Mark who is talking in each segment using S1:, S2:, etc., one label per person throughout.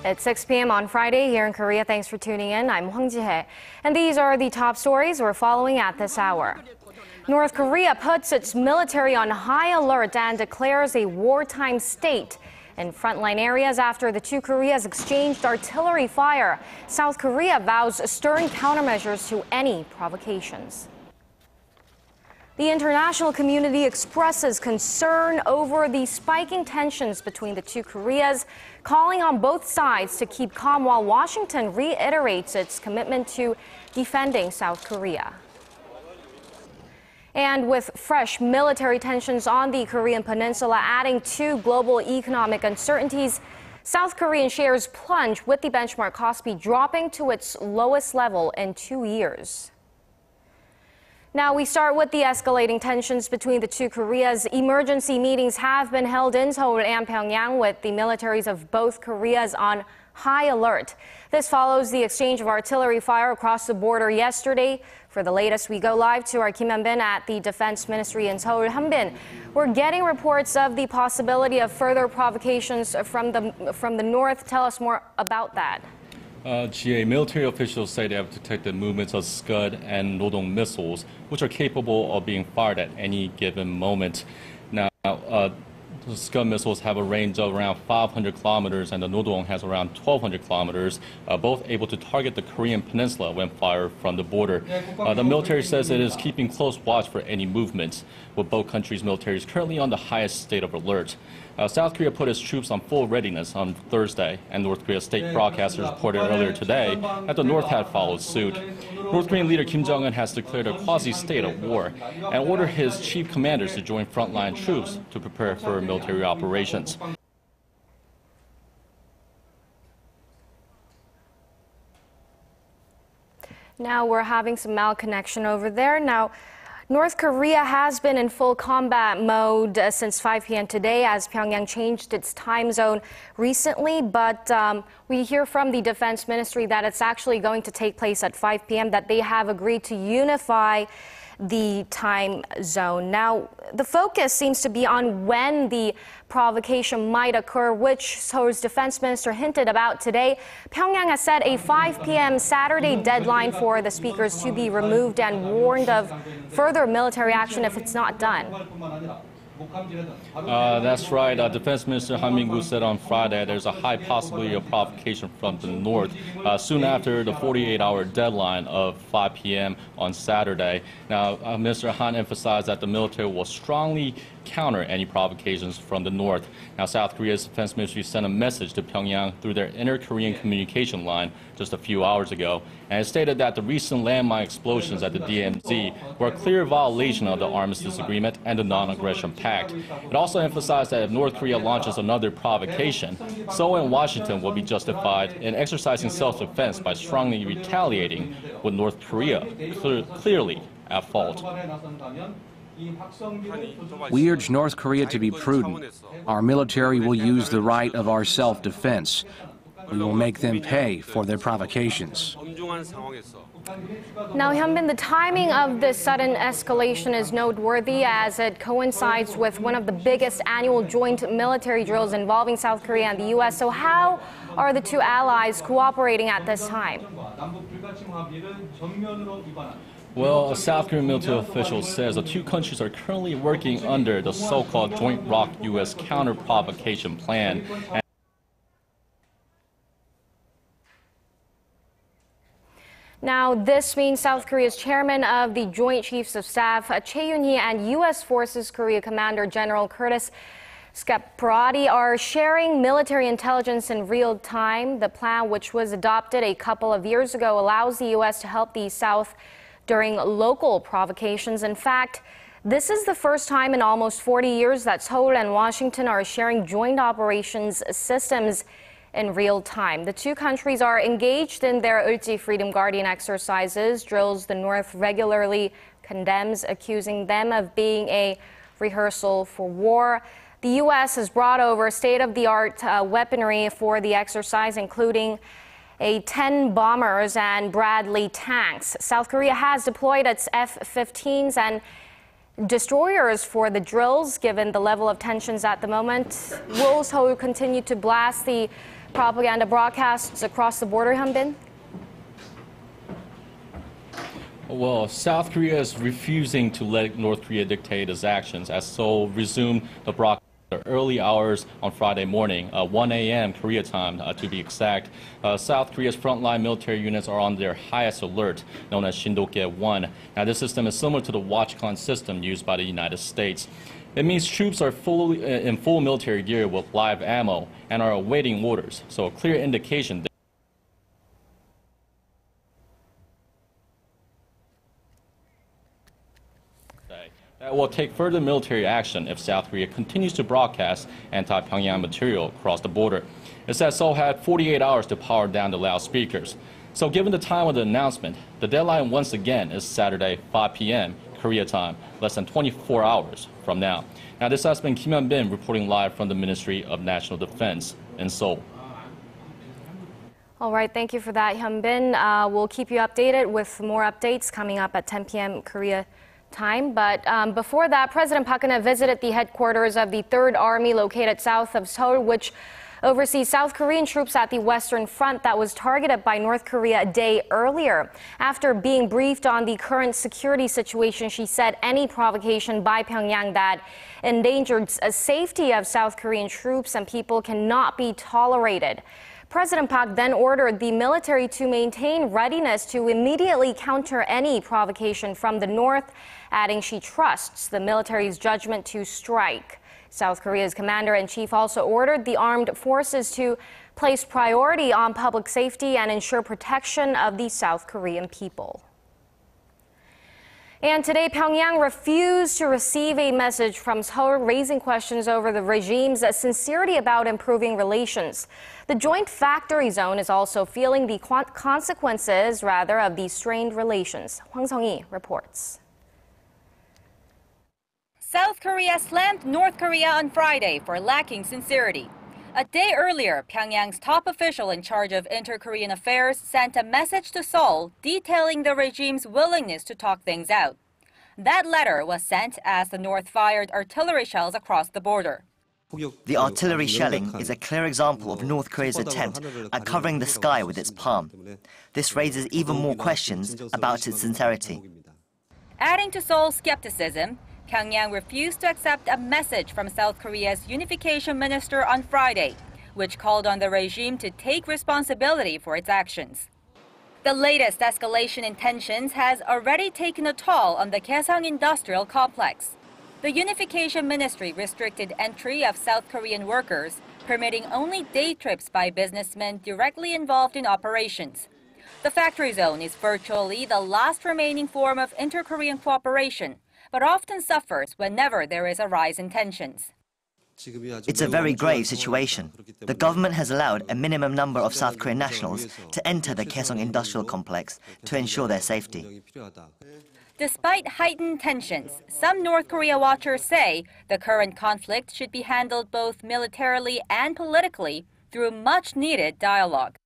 S1: It's 6 p.m. on Friday here in Korea. Thanks for tuning in. I'm Ji-hye. And these are the top stories we're following at this hour. North Korea puts its military on high alert and declares a wartime state in frontline areas after the two Koreas exchanged artillery fire. South Korea vows stern countermeasures to any provocations. The international community expresses concern over the spiking tensions between the two Koreas, calling on both sides to keep calm while Washington reiterates its commitment to defending South Korea. And with fresh military tensions on the Korean peninsula adding to global economic uncertainties, South Korean shares plunge with the benchmark Kospi dropping to its lowest level in 2 years. Now we start with the escalating tensions between the two Koreas. Emergency meetings have been held in Seoul and Pyongyang with the militaries of both Koreas on high alert. This follows the exchange of artillery fire across the border yesterday. For the latest, we go live to our Kim Hyun-bin at the Defense Ministry in Seoul. Hyun-bin, we're getting reports of the possibility of further provocations from the north. Tell us more about that.
S2: Ji-hye, military officials say they have detected movements of Scud and nodong missiles, which are capable of being fired at any given moment. Now, the Scud missiles have a range of around 500 kilometers and the nodong has around 1,200 kilometers, both able to target the Korean peninsula when fired from the border. The military says it is keeping close watch for any movements, with both countries' militaries currently on the highest state of alert. South Korea put its troops on full readiness on Thursday, and North Korea's state broadcasters reported earlier today that the North had followed suit. North Korean leader Kim Jong-un has declared a quasi-state of war and ordered his chief commanders to join frontline troops to prepare for military operations.
S1: Now we're having some malconnection over there. Now, North Korea has been in full combat mode since 5 p.m. today as Pyongyang changed its time zone recently. But we hear from the Defense Ministry that it's actually going to take place at 5 p.m., that they have agreed to unify the time zone. Now, the focus seems to be on when the provocation might occur, which Seoul's defense minister hinted about today. Pyongyang has set a 5 p.m. Saturday deadline for the speakers to be removed and warned of further military action if it's not done.
S2: That's right. Defense Minister Han Min-gu said on Friday there's a high possibility of provocation from the north soon after the 48-hour deadline of 5 p.m. on Saturday. Now, Mr. Han emphasized that the military will strongly counter any provocations from the north. Now, South Korea's defense ministry sent a message to Pyongyang through their inter-Korean communication line just a few hours ago, and it stated that the recent landmine explosions at the DMZ were a clear violation of the armistice agreement and the non-aggression pact. It also emphasized that if North Korea launches another provocation, Seoul and Washington will be justified in exercising self-defense by strongly retaliating, with North Korea clearly at fault.
S3: We urge North Korea to be prudent. Our military will use the right of our self-defense. We will make them pay for their provocations.
S1: Now, Hyun-bin, the timing of this sudden escalation is noteworthy as it coincides with one of the biggest annual joint military drills involving South Korea and the U.S. So how are the two allies cooperating at this time?
S2: Well, a South Korean military official says the two countries are currently working under the so-called Joint ROK-U.S. counter-provocation plan.
S1: Now, this means South Korea's chairman of the Joint Chiefs of Staff, Choi Yoon-hee, and U.S. Forces Korea Commander General Curtis Scud are sharing military intelligence in real time. The plan, which was adopted a couple of years ago, allows the U.S. to help the South during local provocations. In fact, this is the first time in almost 40 years that Seoul and Washington are sharing joint operations systems in real time. The two countries are engaged in their Ulji Freedom Guardian exercises, drills the North regularly condemns, accusing them of being a rehearsal for war. The U.S. has brought over state-of-the-art weaponry for the exercise, including 10 bombers and Bradley tanks. South Korea has deployed its F-15s and destroyers for the drills. Given the level of tensions at the moment, will Seoul continue to blast the propaganda broadcasts across the border, Hyun-bin?
S2: Well, South Korea is refusing to let North Korea dictate its actions as Seoul resumed the broadcast the early hours on Friday morning, 1 a.m. Korea time to be exact. South Korea's frontline military units are on their highest alert, known as Shindoke-1. Now, this system is similar to the WatchCon system used by the United States. It means troops are in full military gear with live ammo and are awaiting orders, so a clear indication that will take further military action if South Korea continues to broadcast anti-Pyongyang material across the border. It says Seoul had 48 hours to power down the loudspeakers. So given the time of the announcement, the deadline once again is Saturday, 5 p.m. Korea time, less than 24 hours from now. Now, this has been Kim Hyun-bin reporting live from the Ministry of National Defense in Seoul.
S1: All right, thank you for that, Hyun-bin. We'll keep you updated with more updates coming up at 10 p.m. Korea time. But before that, President Park Geun-hye visited the headquarters of the 3rd Army located south of Seoul, which oversees South Korean troops at the Western Front that was targeted by North Korea a day earlier. After being briefed on the current security situation, she said any provocation by Pyongyang that endangered the safety of South Korean troops and people cannot be tolerated. President Park then ordered the military to maintain readiness to immediately counter any provocation from the north, adding she trusts the military's judgment to strike. South Korea's commander-in-chief also ordered the armed forces to place priority on public safety and ensure protection of the South Korean people. And today, Pyongyang refused to receive a message from Seoul raising questions over the regime's sincerity about improving relations. The joint factory zone is also feeling the consequences, of these strained relations. Hwang Sung-hee reports.
S4: South Korea slammed North Korea on Friday for lacking sincerity. A day earlier, Pyongyang's top official in charge of inter-Korean affairs sent a message to Seoul detailing the regime's willingness to talk things out. That letter was sent as the North fired artillery shells across the border.
S5: The artillery shelling is a clear example of North Korea's attempt at covering the sky with its palm. This raises even more questions about its sincerity.
S4: Adding to Seoul's skepticism, Pyongyang refused to accept a message from South Korea's unification minister on Friday, which called on the regime to take responsibility for its actions. The latest escalation in tensions has already taken a toll on the Kaesong industrial complex. The unification ministry restricted entry of South Korean workers, permitting only day trips by businessmen directly involved in operations. The factory zone is virtually the last remaining form of inter-Korean cooperation, but often suffers whenever there is a rise in tensions.
S5: It's a very grave situation. The government has allowed a minimum number of South Korean nationals to enter the Kaesong industrial complex to ensure their safety.
S4: Despite heightened tensions, some North Korea watchers say the current conflict should be handled both militarily and politically through much-needed dialogue.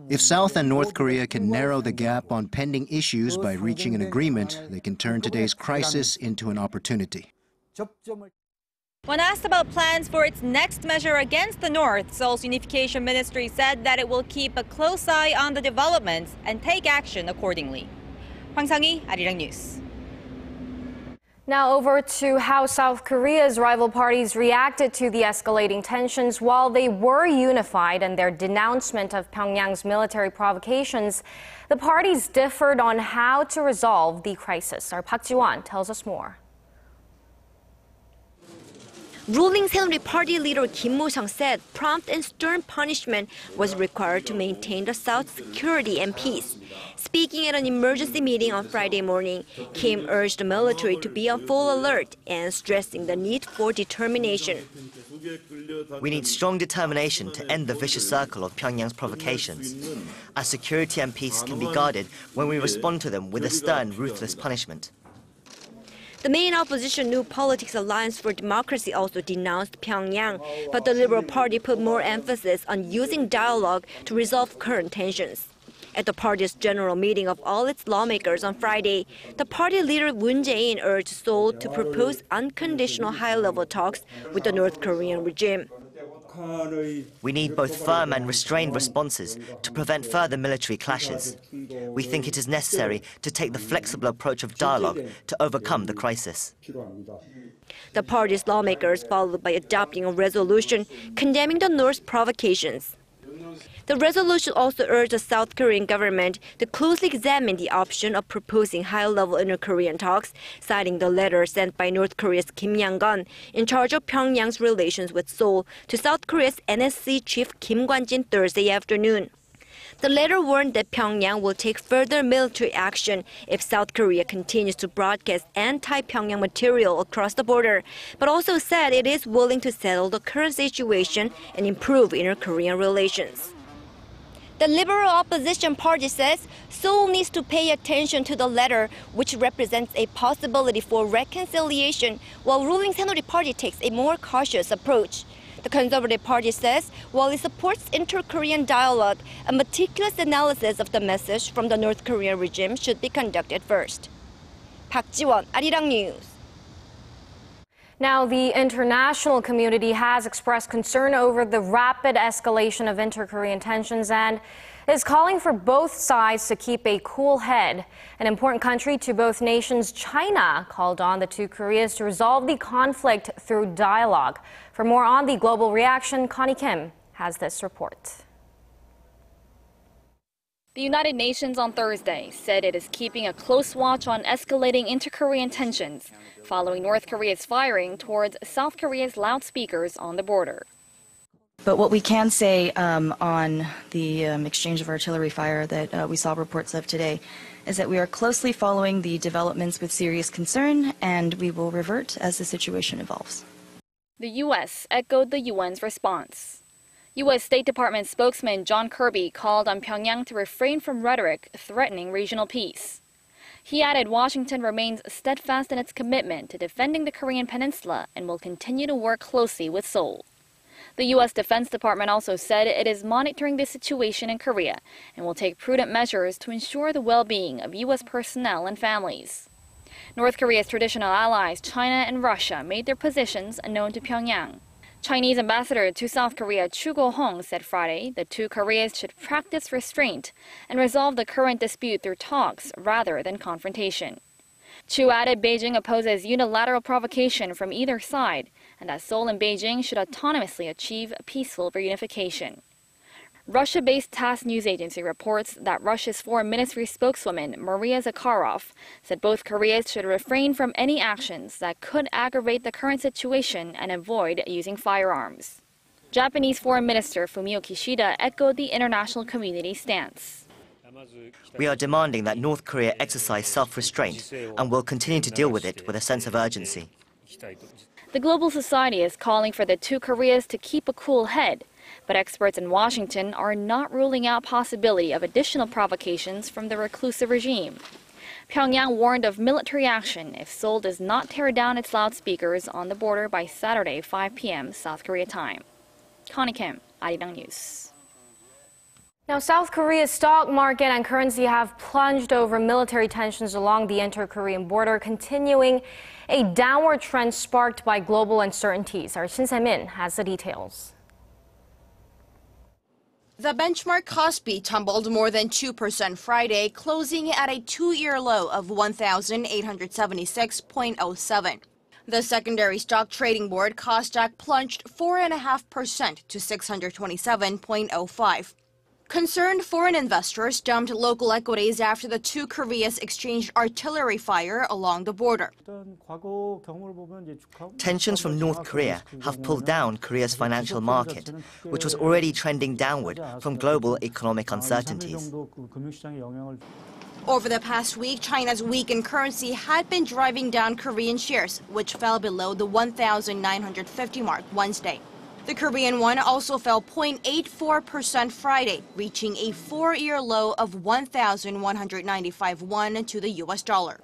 S6: If South and North Korea can narrow the gap on pending issues by reaching an agreement, they can turn today's crisis into an opportunity.
S4: When asked about plans for its next measure against the North, Seoul's unification ministry said that it will keep a close eye on the developments and take action accordingly. Hwang Sung-hee, Arirang News.
S1: Now over to how South Korea's rival parties reacted to the escalating tensions. While they were unified in their denouncement of Pyongyang's military provocations, the parties differed on how to resolve the crisis. Our Park Ji-won tells us more.
S7: Ruling Saenuri Party leader Kim Mo-seong said prompt and stern punishment was required to maintain the South's security and peace. Speaking at an emergency meeting on Friday morning, Kim urged the military to be on full alert and stressing the need for determination.
S5: We need strong determination to end the vicious circle of Pyongyang's provocations. Our security and peace can be guarded when we respond to them with a stern, ruthless punishment.
S7: The main opposition New Politics Alliance for Democracy also denounced Pyongyang, but the Liberal Party put more emphasis on using dialogue to resolve current tensions. At the party's general meeting of all its lawmakers on Friday, the party leader Moon Jae-in urged Seoul to propose unconditional high-level talks with the North Korean regime.
S5: We need both firm and restrained responses to prevent further military clashes. We think it is necessary to take the flexible approach of dialogue to overcome the crisis.
S7: The party's lawmakers followed by adopting a resolution condemning the North's provocations. The resolution also urged the South Korean government to closely examine the option of proposing high-level inter-Korean talks, citing the letter sent by North Korea's Kim Hyun-bin, in charge of Pyongyang's relations with Seoul, to South Korea's NSC chief Kim Kwon-jin Thursday afternoon. The letter warned that Pyongyang will take further military action if South Korea continues to broadcast anti-Pyongyang material across the border, but also said it is willing to settle the current situation and improve inter-Korean relations. The Liberal Opposition Party says Seoul needs to pay attention to the letter, which represents a possibility for reconciliation, while ruling Saenuri Party takes a more cautious approach. The Conservative Party says while it supports inter-Korean dialogue, a meticulous analysis of the message from the North Korean regime should be conducted first. Park Ji-won, Arirang News.
S1: Now, the international community has expressed concern over the rapid escalation of inter-Korean tensions and is calling for both sides to keep a cool head. An important country to both nations, China, called on the two Koreas to resolve the conflict through dialogue. For more on the global reaction, Connie Kim has this report.
S8: The United Nations on Thursday said it is keeping a close watch on escalating inter-Korean tensions following North Korea's firing towards South Korea's loudspeakers on the border.
S9: But what we can say on the exchange of artillery fire that we saw reports of today is that we are closely following the developments with serious concern, and we will revert as the situation evolves.
S8: The U.S. echoed the UN's response. U.S. State Department spokesman John Kirby called on Pyongyang to refrain from rhetoric threatening regional peace. He added Washington remains steadfast in its commitment to defending the Korean peninsula and will continue to work closely with Seoul. The U.S. Defense Department also said it is monitoring the situation in Korea and will take prudent measures to ensure the well-being of U.S. personnel and families. North Korea's traditional allies, China and Russia, made their positions known to Pyongyang. Chinese ambassador to South Korea Chu Go-hong said Friday the two Koreas should practice restraint and resolve the current dispute through talks rather than confrontation. Chu added Beijing opposes unilateral provocation from either side and that Seoul and Beijing should autonomously achieve peaceful reunification. Russia-based TASS news agency reports that Russia's foreign ministry spokeswoman Maria Zakharov said both Koreas should refrain from any actions that could aggravate the current situation and avoid using firearms. Japanese Foreign Minister Fumio Kishida echoed the international community's stance.
S5: We are demanding that North Korea exercise self-restraint and will continue to deal with it with a sense of urgency.
S8: The global society is calling for the two Koreas to keep a cool head, but experts in Washington are not ruling out possibility of additional provocations from the reclusive regime. Pyongyang warned of military action if Seoul does not tear down its loudspeakers on the border by Saturday 5 p.m. South Korea time. Connie Kim, Arirang News.
S1: Now, South Korea's stock market and currency have plunged over military tensions along the inter-Korean border, continuing a downward trend sparked by global uncertainties. Our Shin Se-min has the details.
S10: The benchmark Kospi tumbled more than 2% Friday, closing at a two-year low of 1,876.07. The secondary stock trading board Kosdaq plunged 4.5% to 627.05. Concerned foreign investors dumped local equities after the two Koreas exchanged artillery fire along the border.
S5: Tensions from North Korea have pulled down Korea's financial market, which was already trending downward from global economic uncertainties.
S10: Over the past week, China's weakened currency had been driving down Korean shares, which fell below the 1,950 mark Wednesday. The Korean won also fell 0.84% Friday, reaching a four-year low of 1,195 won to the U.S. dollar.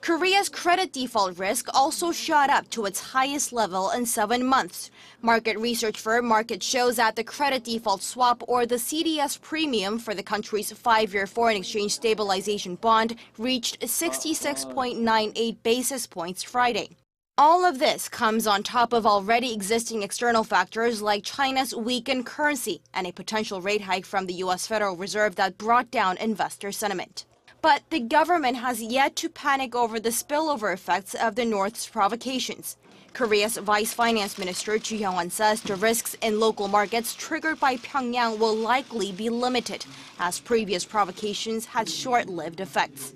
S10: Korea's credit default risk also shot up to its highest level in 7 months. Market research firm Market shows that the credit default swap, or the CDS premium for the country's 5-year foreign exchange stabilization bond, reached 66.98 basis points Friday. All of this comes on top of already existing external factors like China's weakened currency and a potential rate hike from the U.S. Federal Reserve that brought down investor sentiment. But the government has yet to panic over the spillover effects of the North's provocations. Korea's Vice Finance Minister Ji-hye says the risks in local markets triggered by Pyongyang will likely be limited, as previous provocations had short-lived effects.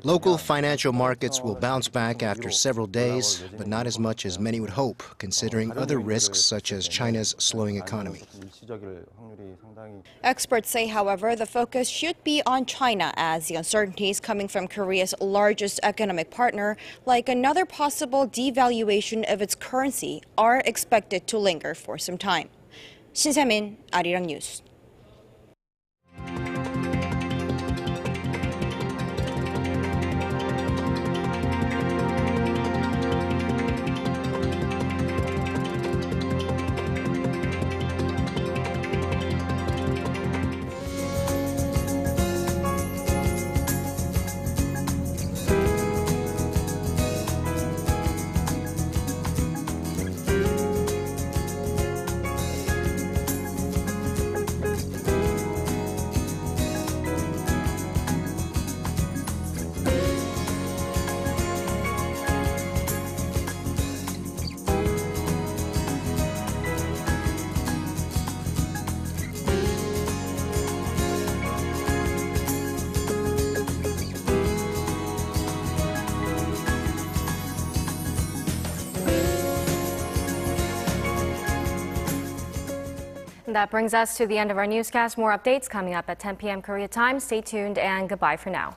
S6: Local financial markets will bounce back after several days, but not as much as many would hope, considering other risks such as China's slowing economy.
S10: Experts say, however, the focus should be on China, as the uncertainties coming from Korea's largest economic partner, like another possible devaluation of its currency, are expected to linger for some time. Shin Se-min, Arirang News.
S1: That brings us to the end of our newscast. More updates coming up at 10 p.m. Korea time. Stay tuned and goodbye for now.